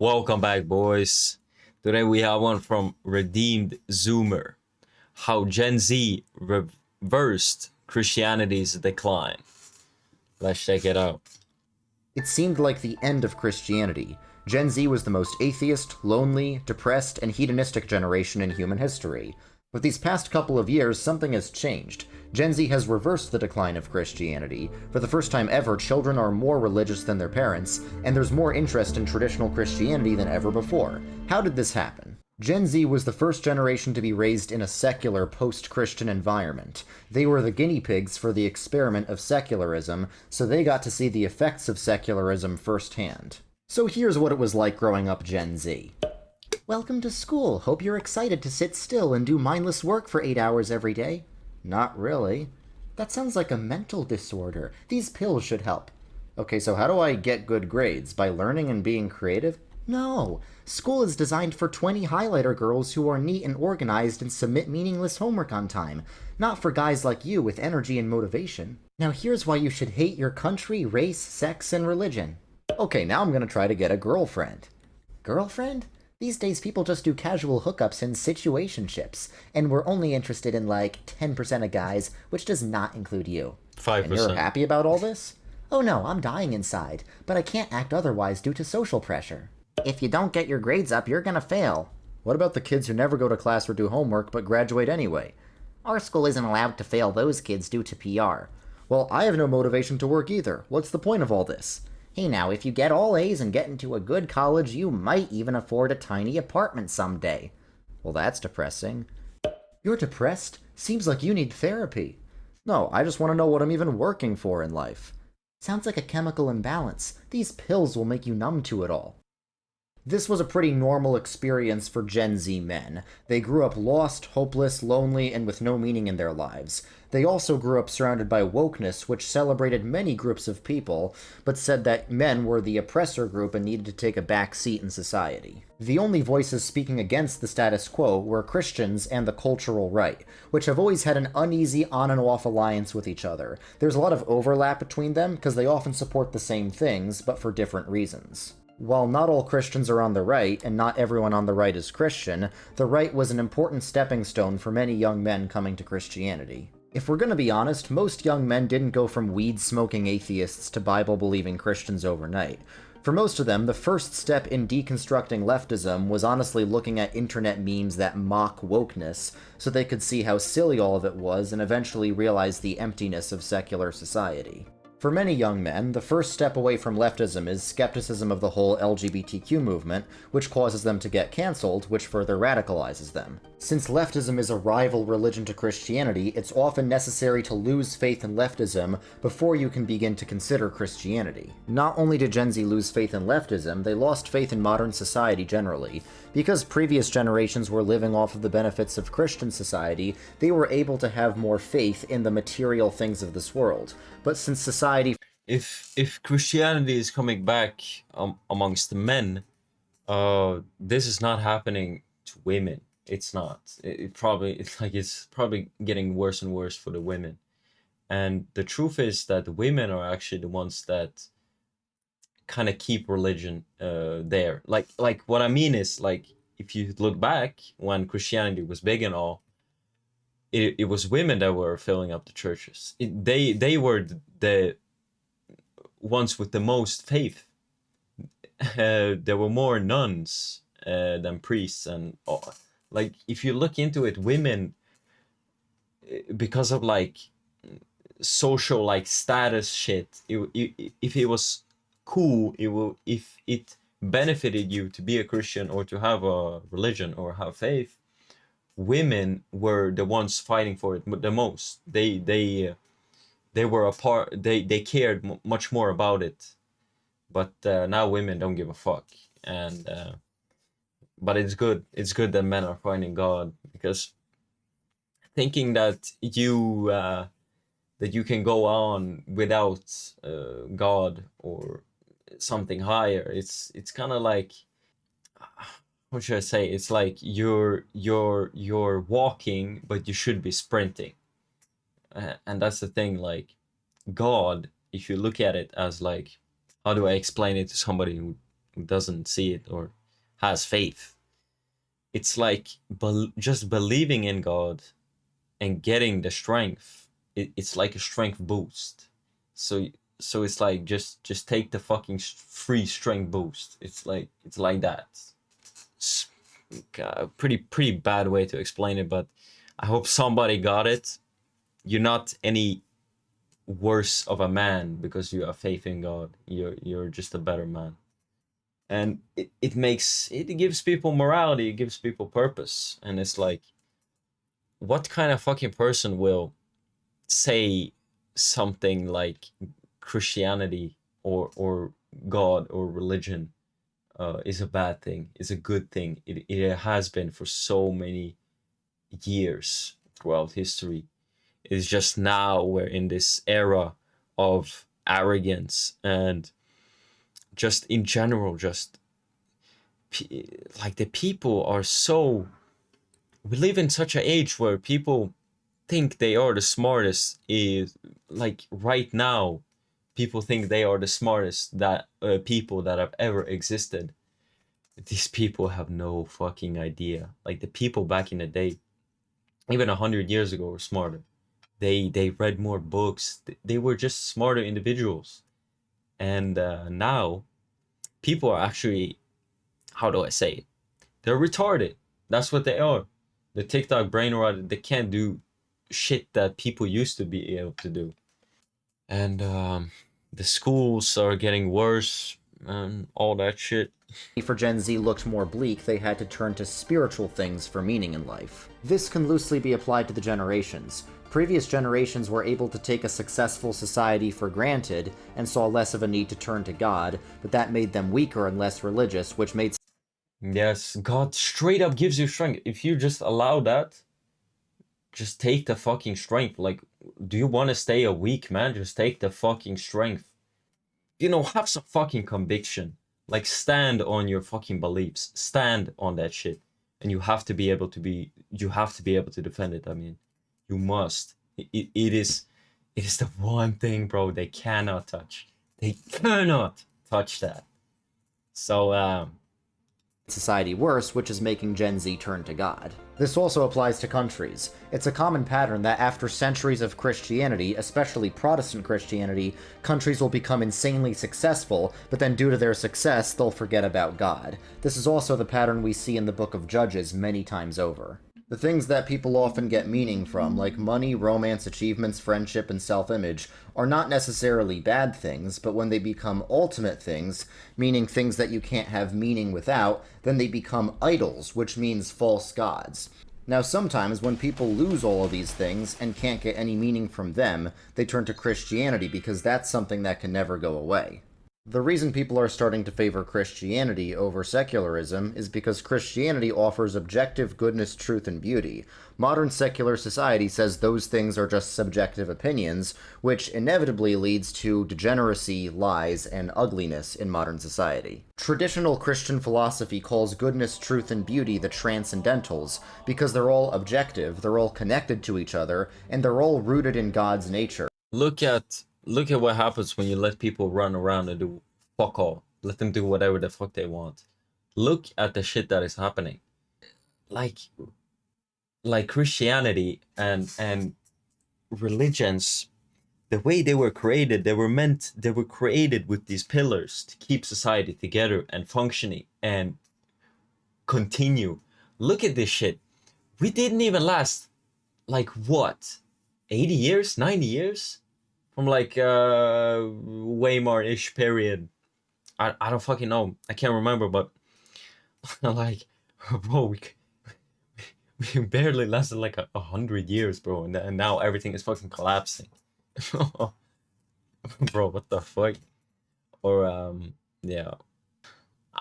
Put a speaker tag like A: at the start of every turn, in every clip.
A: Welcome back, boys. Today we have one from Redeemed Zoomer. How Gen Z reversed Christianity's decline. Let's check it out.
B: It seemed like the end of Christianity. Gen Z was the most atheist, lonely, depressed, and hedonistic generation in human history. But these past couple of years, something has changed. Gen Z has reversed the decline of Christianity. For the first time ever, children are more religious than their parents, and there's more interest in traditional Christianity than ever before. How did this happen? Gen Z was the first generation to be raised in a secular, post-Christian environment. They were the guinea pigs for the experiment of secularism, so they got to see the effects of secularism firsthand. So here's what it was like growing up Gen Z. Welcome to school. Hope you're excited to sit still and do mindless work for 8 hours every day. Not really. That sounds like a mental disorder. These pills should help. Okay, so how do I get good grades? By learning and being creative? No. School is designed for 20 highlighter girls who are neat and organized and submit meaningless homework on time, not for guys like you with energy and motivation. Now here's why you should hate your country, race, sex, and religion. Okay, now I'm gonna try to get a girlfriend. Girlfriend? These days people just do casual hookups and situationships, and we're only interested in like 10% of guys, which does not include you.
A: 5%.
B: And you're happy about all this? Oh no, I'm dying inside, but I can't act otherwise due to social pressure. If you don't get your grades up, you're gonna fail. What about the kids who never go to class or do homework but graduate anyway? Our school isn't allowed to fail those kids due to PR. Well, I have no motivation to work either. What's the point of all this? Hey now, if you get all A's and get into a good college, you might even afford a tiny apartment someday. Well, that's depressing. You're depressed? Seems like you need therapy. No, I just want to know what I'm even working for in life. Sounds like a chemical imbalance. These pills will make you numb to it all. This was a pretty normal experience for Gen Z men. They grew up lost, hopeless, lonely, and with no meaning in their lives. They also grew up surrounded by wokeness, which celebrated many groups of people, but said that men were the oppressor group and needed to take a back seat in society. The only voices speaking against the status quo were Christians and the cultural right, which have always had an uneasy on and off alliance with each other. There's a lot of overlap between them because they often support the same things, but for different reasons. While not all Christians are on the right, and not everyone on the right is Christian, the right was an important stepping stone for many young men coming to Christianity. If we're gonna be honest, most young men didn't go from weed-smoking atheists to Bible-believing Christians overnight. For most of them, the first step in deconstructing leftism was honestly looking at internet memes that mock wokeness, so they could see how silly all of it was and eventually realize the emptiness of secular society. For many young men, the first step away from leftism is skepticism of the whole LGBTQ movement, which causes them to get cancelled, which further radicalizes them. Since leftism is a rival religion to Christianity, it's often necessary to lose faith in leftism before you can begin to consider Christianity. Not only did Gen Z lose faith in leftism, they lost faith in modern society generally. Because previous generations were living off of the benefits of Christian society, they were able to have more faith in the material things of this world. But since society...
A: If Christianity is coming back amongst the men, this is not happening to women. It's not. It's probably getting worse and worse for the women. And the truth is that the women are actually the ones that kind of keep religion there. Like what I mean is, like, if you look back when Christianity was big and all, it was women that were filling up the churches. They were the ones with the most faith. There were more nuns than priests, and like, if you look into it, women, because of like social like status shit, if it was cool, if it benefited you to be a Christian or to have a religion or have faith, women were the ones fighting for it the most. They were a part. They cared much more about it. But now women don't give a fuck, and but it's good. It's good that men are finding God, because thinking that you can go on without God or something higher, it's kind of like, what should I say? It's like you're walking, but you should be sprinting, and that's the thing. Like, God, if you look at it as like, how do I explain it to somebody who who doesn't see it or has faith. It's like just believing in God and getting the strength. It's like a strength boost. So it's like just take the fucking free strength boost. It's like that. It's a pretty bad way to explain it, but I hope somebody got it. You're not any worse of a man because you have faith in God. You're just a better man. And it gives people morality, it gives people purpose. And it's like, what kind of fucking person will say something like Christianity or God or religion is a bad thing, is a good thing? It has been for so many years throughout history. It's just now we're in this era of arrogance and just in general, just like the people are so. We live in such an age where people think they are the smartest. Is like right now, people think they are the smartest that people that have ever existed. These people have no fucking idea. Like the people back in the day, even 100 years ago, were smarter. They read more books. They were just smarter individuals. And now people are actually, how do I say it? They're retarded. That's what they are. The TikTok brain rot. They can't do shit that people used to be able to do. And the schools are getting worse and all that shit.
B: For Gen Z looked more bleak, they had to turn to spiritual things for meaning in life. This can loosely be applied to the generations. Previous generations were able to take a successful society for granted and saw less of a need to turn to God, but that made them weaker and less religious, which made
A: Yes, God straight up gives you strength. If you just allow that, just take the fucking strength. Like, do you want to stay a weak man? Just take the fucking strength. Have some fucking conviction. Like, stand on your fucking beliefs. Stand on that shit. And you have to be able to defend it. I mean, you must. It is the one thing, bro, they cannot touch. They cannot touch that. So,
B: society worse, which is making Gen Z turn to God. This also applies to countries. It's a common pattern that after centuries of Christianity, especially Protestant Christianity, countries will become insanely successful, but then due to their success, they'll forget about God. This is also the pattern we see in the Book of Judges many times over. The things that people often get meaning from, like money, romance, achievements, friendship, and self-image, are not necessarily bad things, but when they become ultimate things, meaning things that you can't have meaning without, then they become idols, which means false gods. Now sometimes when people lose all of these things and can't get any meaning from them, they turn to Christianity because that's something that can never go away. The reason people are starting to favor Christianity over secularism is because Christianity offers objective goodness, truth, and beauty. Modern secular society says those things are just subjective opinions, which inevitably leads to degeneracy, lies, and ugliness in modern society. Traditional Christian philosophy calls goodness, truth, and beauty the transcendentals, because they're all objective, they're all connected to each other, and they're all rooted in God's nature.
A: look at what happens when you let people run around and do fuck all. Let them do whatever the fuck they want. Look at the shit that is happening. Like Christianity and religions, the way they were created, they were created with these pillars to keep society together and functioning and continue. Look at this shit. We didn't even last, like, what, 80 years, 90 years from like Weimar-ish period. I don't fucking know, I can't remember, but like, bro, we barely lasted like 100 years, bro, and now everything is fucking collapsing. Bro, what the fuck? Or yeah,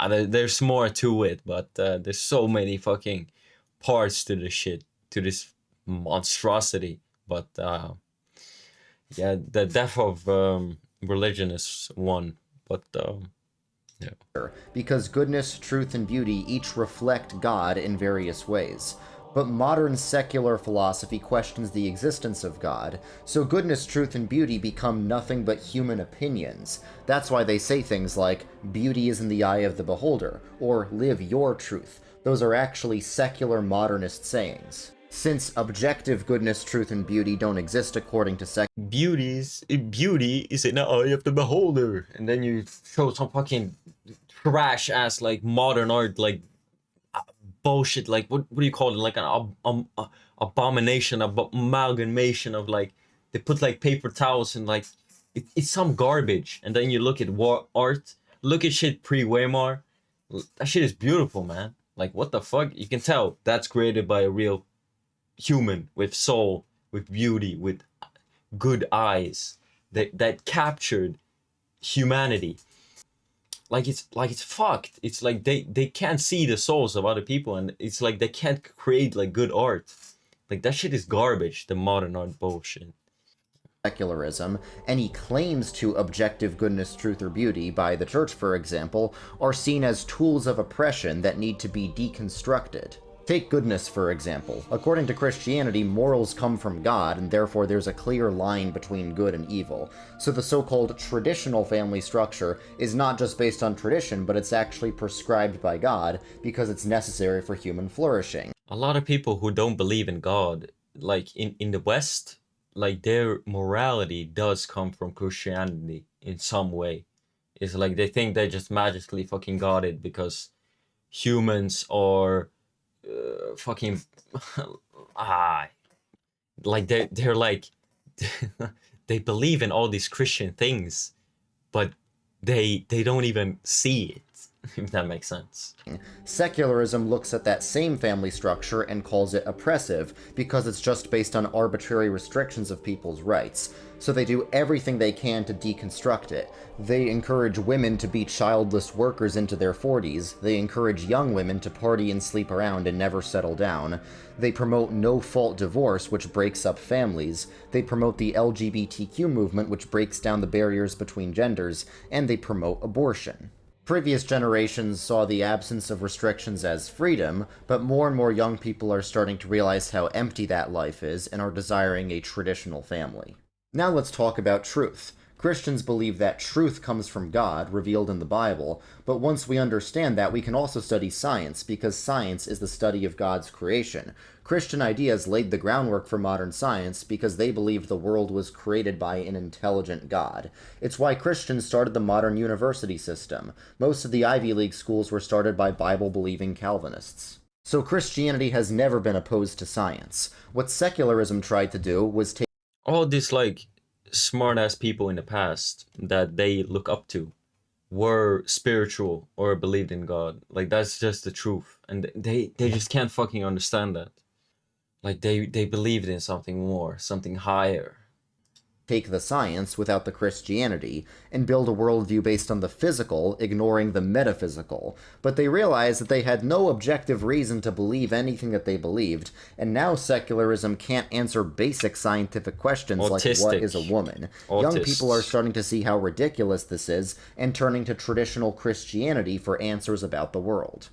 A: there's more to it, but there's so many fucking parts to this shit, to this monstrosity. But yeah, the death of religion is one, but yeah.
B: Because goodness, truth, and beauty each reflect God in various ways. But modern secular philosophy questions the existence of God, so goodness, truth, and beauty become nothing but human opinions. That's why they say things like, beauty is in the eye of the beholder, or live your truth. Those are actually secular modernist sayings. Since objective goodness, truth, and beauty don't exist according to
A: Beauty is in the eye of the beholder, and then you show some fucking trash ass like modern art, like bullshit, like what do you call it, like an abomination, amalgamation of like, they put like paper towels and like it's some garbage, and then you look at art, look at shit pre-Weimar, that shit is beautiful, man. Like what the fuck, you can tell that's created by a real human with soul, with beauty, with good eyes, that captured humanity. Like it's fucked. It's like they can't see the souls of other people, and it's like they can't create like good art. Like that shit is garbage, the modern art bullshit.
B: secularism, any claims to objective goodness, truth, or beauty by the church, for example, are seen as tools of oppression that need to be deconstructed. Take goodness, for example. According to Christianity, morals come from God, and therefore there's a clear line between good and evil. So the so-called traditional family structure is not just based on tradition, but it's actually prescribed by God because it's necessary for human flourishing.
A: A lot of people who don't believe in God, like in the West, like their morality does come from Christianity in some way. It's like they think they just magically fucking got it because humans are fucking ah, like they're like they believe in all these Christian things, but they don't even see it, if that makes sense.
B: Secularism looks at that same family structure and calls it oppressive because it's just based on arbitrary restrictions of people's rights. So they do everything they can to deconstruct it. They encourage women to be childless workers into their 40s. They encourage young women to party and sleep around and never settle down. They promote no-fault divorce, which breaks up families. They promote the LGBTQ movement, which breaks down the barriers between genders. And they promote abortion. Previous generations saw the absence of restrictions as freedom, but more and more young people are starting to realize how empty that life is and are desiring a traditional family. Now let's talk about truth. Christians believe that truth comes from God, revealed in the Bible, but once we understand that, we can also study science, because science is the study of God's creation. Christian ideas laid the groundwork for modern science because they believed the world was created by an intelligent God. It's why Christians started the modern university system. Most of the Ivy League schools were started by Bible-believing Calvinists. So Christianity has never been opposed to science. What secularism tried to do was take
A: All these like smart ass people in the past that they look up to were spiritual or believed in God. Like that's just the truth, and they just can't fucking understand that. Like they believed in something more, something higher.
B: take the science without the Christianity, and build a worldview based on the physical, ignoring the metaphysical. But they realized that they had no objective reason to believe anything that they believed, and now secularism can't answer basic scientific questions like what is a woman. Young people are starting to see how ridiculous this is, and turning to traditional Christianity for answers about the world.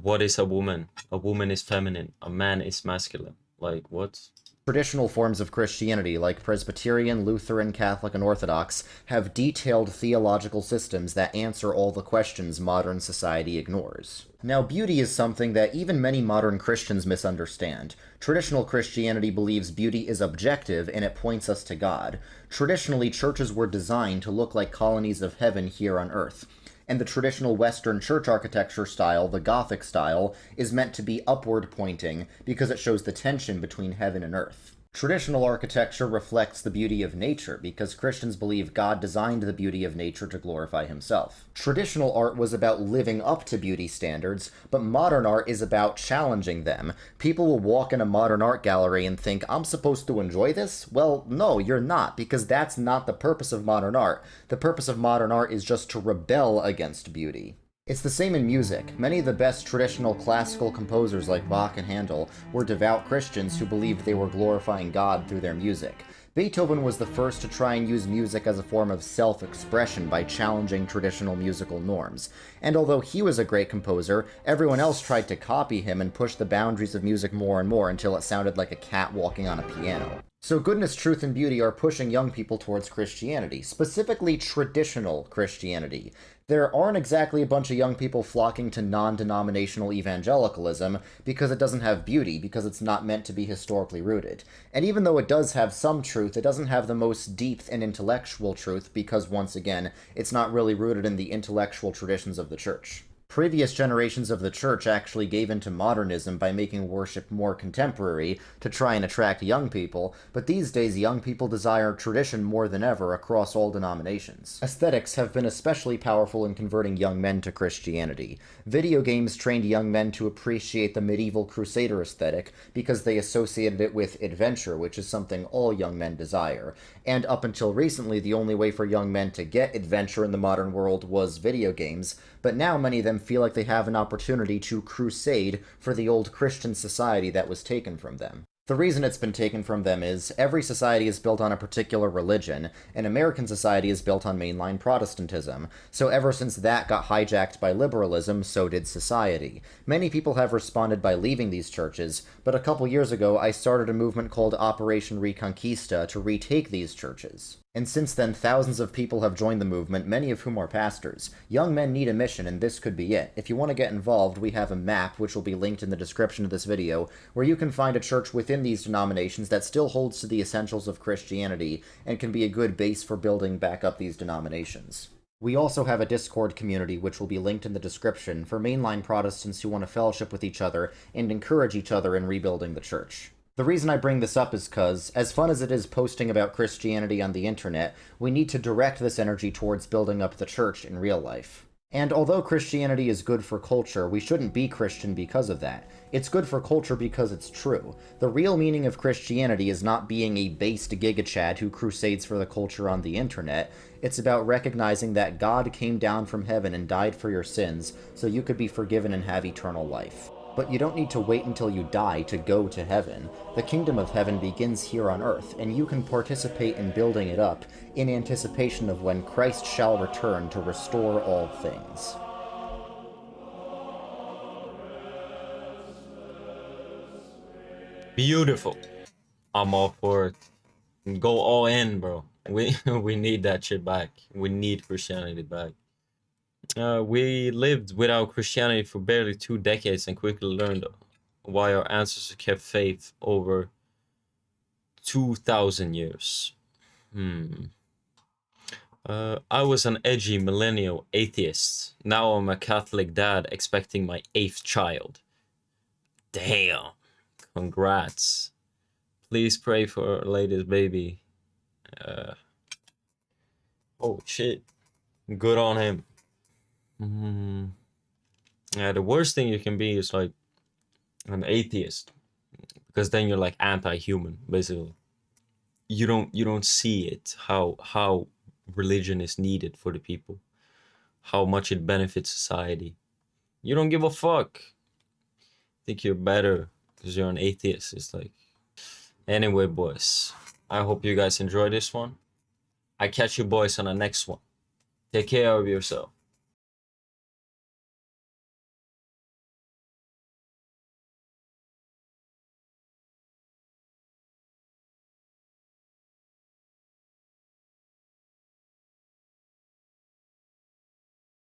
A: What is a woman? A woman is feminine. A man is masculine. Like what?
B: Traditional forms of Christianity, like Presbyterian, Lutheran, Catholic, and Orthodox, have detailed theological systems that answer all the questions modern society ignores. Now, beauty is something that even many modern Christians misunderstand. Traditional Christianity believes beauty is objective and it points us to God. Traditionally, churches were designed to look like colonies of heaven here on earth. And the traditional Western church architecture style, the Gothic style, is meant to be upward pointing because it shows the tension between heaven and earth. Traditional architecture reflects the beauty of nature because Christians believe God designed the beauty of nature to glorify himself. Traditional art was about living up to beauty standards, but modern art is about challenging them. People will walk in a modern art gallery and think, I'm supposed to enjoy this? Well, no, you're not, because that's not the purpose of modern art. The purpose of modern art is just to rebel against beauty. It's the same in music. Many of the best traditional classical composers like Bach and Handel were devout Christians who believed they were glorifying God through their music. Beethoven was the first to try and use music as a form of self-expression by challenging traditional musical norms. And although he was a great composer, everyone else tried to copy him and push the boundaries of music more and more until it sounded like a cat walking on a piano. So goodness, truth, and beauty are pushing young people towards Christianity, specifically traditional Christianity. There aren't exactly a bunch of young people flocking to non-denominational evangelicalism because it doesn't have beauty, because it's not meant to be historically rooted. And even though it does have some truth, it doesn't have the most deep and intellectual truth because, once again, it's not really rooted in the intellectual traditions of the church. Previous generations of the church actually gave into modernism by making worship more contemporary to try and attract young people, but these days young people desire tradition more than ever across all denominations. Aesthetics have been especially powerful in converting young men to Christianity. Video games trained young men to appreciate the medieval crusader aesthetic because they associated it with adventure, which is something all young men desire. And up until recently, the only way for young men to get adventure in the modern world was video games, but now many of them feel like they have an opportunity to crusade for the old Christian society that was taken from them. The reason it's been taken from them is every society is built on a particular religion, and American society is built on mainline Protestantism. So ever since that got hijacked by liberalism, so did society. Many people have responded by leaving these churches, but a couple years ago I started a movement called Operation Reconquista to retake these churches. And since then, thousands of people have joined the movement, many of whom are pastors. Young men need a mission, and this could be it. If you want to get involved, we have a map, which will be linked in the description of this video, where you can find a church within these denominations that still holds to the essentials of Christianity, and can be a good base for building back up these denominations. We also have a Discord community, which will be linked in the description, for mainline Protestants who want to fellowship with each other and encourage each other in rebuilding the church. The reason I bring this up is because, as fun as it is posting about Christianity on the internet, we need to direct this energy towards building up the church in real life. And although Christianity is good for culture, we shouldn't be Christian because of that. It's good for culture because it's true. The real meaning of Christianity is not being a based giga-chad who crusades for the culture on the internet. It's about recognizing that God came down from heaven and died for your sins so you could be forgiven and have eternal life. But you don't need to wait until you die to go to heaven. The kingdom of heaven begins here on earth, and you can participate in building it up in anticipation of when Christ shall return to restore all things.
A: Beautiful. I'm all for it. Go all in, bro. We need that shit back. We need Christianity back. We lived without Christianity for barely 2 decades and quickly learned why our ancestors kept faith over 2,000 years. I was an edgy millennial atheist. Now I'm a Catholic dad expecting my 8th child. Damn. Congrats. Please pray for our latest baby. Oh shit. Good on him. Yeah, the worst thing you can be is like an atheist, because then you're like anti-human, basically. You don't see it, how religion is needed for the people, how much it benefits society. You don't give a fuck. Think you're better because you're an atheist. It's like, anyway, boys, I hope you guys enjoy this one. I catch you boys on the next one. Take care of yourself.